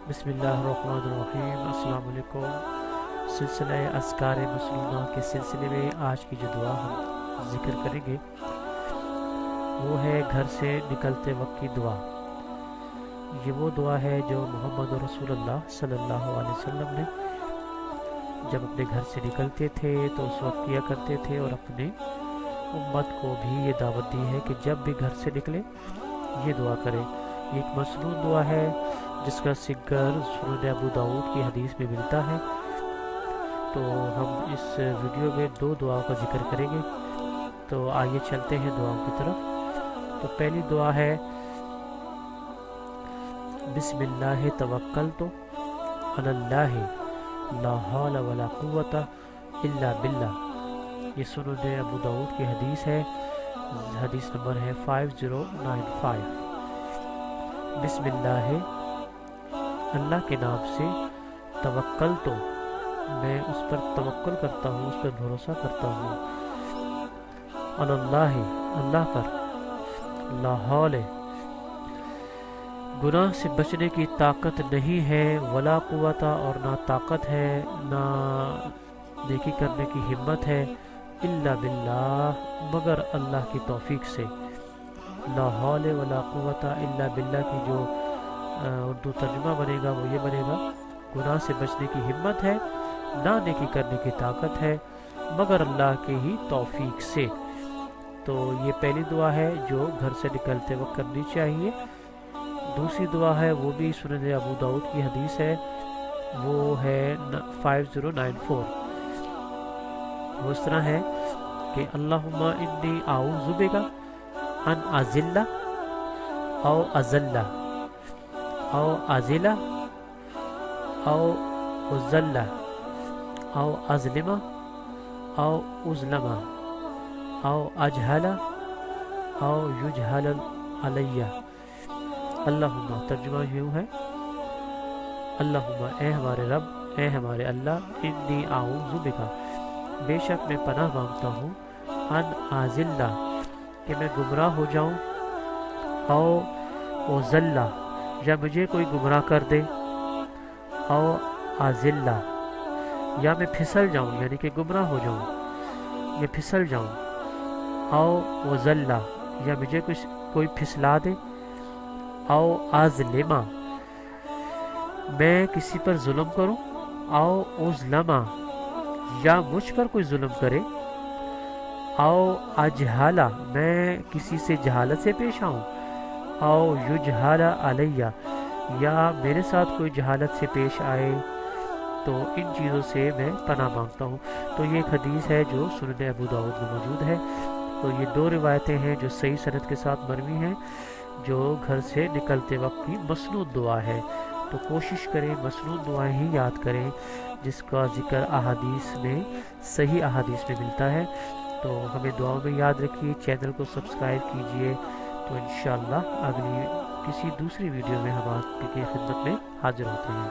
بسم اللہ الرحمن الرحیم۔ السلام علیکم۔ سلسلہ اذکار مسنونہ کے سلسلے میں آج کی جو دعا ہم ذکر کریں گے وہ ہے گھر سے نکلتے وقت کی دعا۔ یہ وہ دعا ہے جو محمد رسول اللہ صلی اللہ علیہ وسلم نے جب اپنے گھر سے نکلتے تھے تو اس وقت کیا کرتے تھے، اور اپنے امت کو بھی یہ دعوت دی ہے کہ جب بھی گھر سے نکلے یہ دعا کرے۔ یہ ایک مسنون دعا ہے جس کا ذکر سنن ابو داؤد کی حدیث میں ملتا ہے۔ تو ہم اس ویڈیو میں دو دعاؤں کا ذکر کریں گے، تو آئیے چلتے ہیں دعاؤں کی طرف۔ تو پہلی دعا ہے بسم اللہ توکلت علی اللہ لا حول ولا قوت الا باللہ۔ یہ سنن ابو داؤد کی حدیث ہے، حدیث نمبر ہے 5095۔ بسم اللہ، اللہ کے نام سے، توکل تو میں اس پر توکل کرتا ہوں، اس پر بھروسہ کرتا ہوں، اللہ اللہ پر، لا حول گناہ سے بچنے کی طاقت نہیں ہے، ولا قوت اور نہ طاقت ہے، نہ نیکی کرنے کی ہمت ہے، الا باللہ مگر اللہ کی توفیق سے۔ لا حول ولا قوت الا باللہ کی جو اردو ترجمہ بنے گا وہ یہ بنے گا، گناہ سے بچنے کی ہمت ہے، نہ نیکی کرنے کی طاقت ہے مگر اللہ کے ہی توفیق سے۔ تو یہ پہلی دعا ہے جو گھر سے نکلتے وقت کرنی چاہیے۔ دوسری دعا ہے وہ بھی سنن ابو داؤد کی حدیث ہے، وہ ہے 5094۔ وہ اس طرح ہے کہ اللہم انی اعوذ بک ان اذل او اذل او ازل او ازل او ازلم او ازلم او اجہل او یجہل علیہ۔ اللہم ترجمہ یوں ہے، اللہم اے ہمارے رب، اے ہمارے اللہ، انی اعوذ بک بے شک میں پناہ مانگتا ہوں، ان اذل کہ میں گمراہ ہو جاؤں، او ازل یا مجھے کوئی گمراہ کر دے، او ازل یا میں پھسل جاؤں یعنی کہ گمراہ ہو جاؤں، میں پھسل جاؤں، او ازل یا مجھے کوئی پھسلا دے، او ازلما میں کسی پر ظلم کروں، او ازلما یا مجھ پر کوئی ظلم کرے، او اجہلا میں کسی سے جہالت سے پیش آؤں، او یجہل علیہ یا میرے ساتھ کوئی جہالت سے پیش آئے، تو ان چیزوں سے میں پناہ مانگتا ہوں۔ تو یہ ایک حدیث ہے جو سنن ابو داؤد میں موجود ہے۔ تو یہ دو روایتیں ہیں جو صحیح سند کے ساتھ مروی ہیں، جو گھر سے نکلتے وقت کی مسنون دعا ہے۔ تو کوشش کریں مسنون دعائیں ہی یاد کریں جس کا ذکر احادیث میں، صحیح احادیث میں ملتا ہے۔ تو ہمیں دعاؤں میں یاد رکھیے، چینل کو سبسکرائب کیجئے۔ تو انشاءاللہ اگلی کسی دوسری ویڈیو میں ہم آپ کی خدمت میں حاضر ہوتے ہیں۔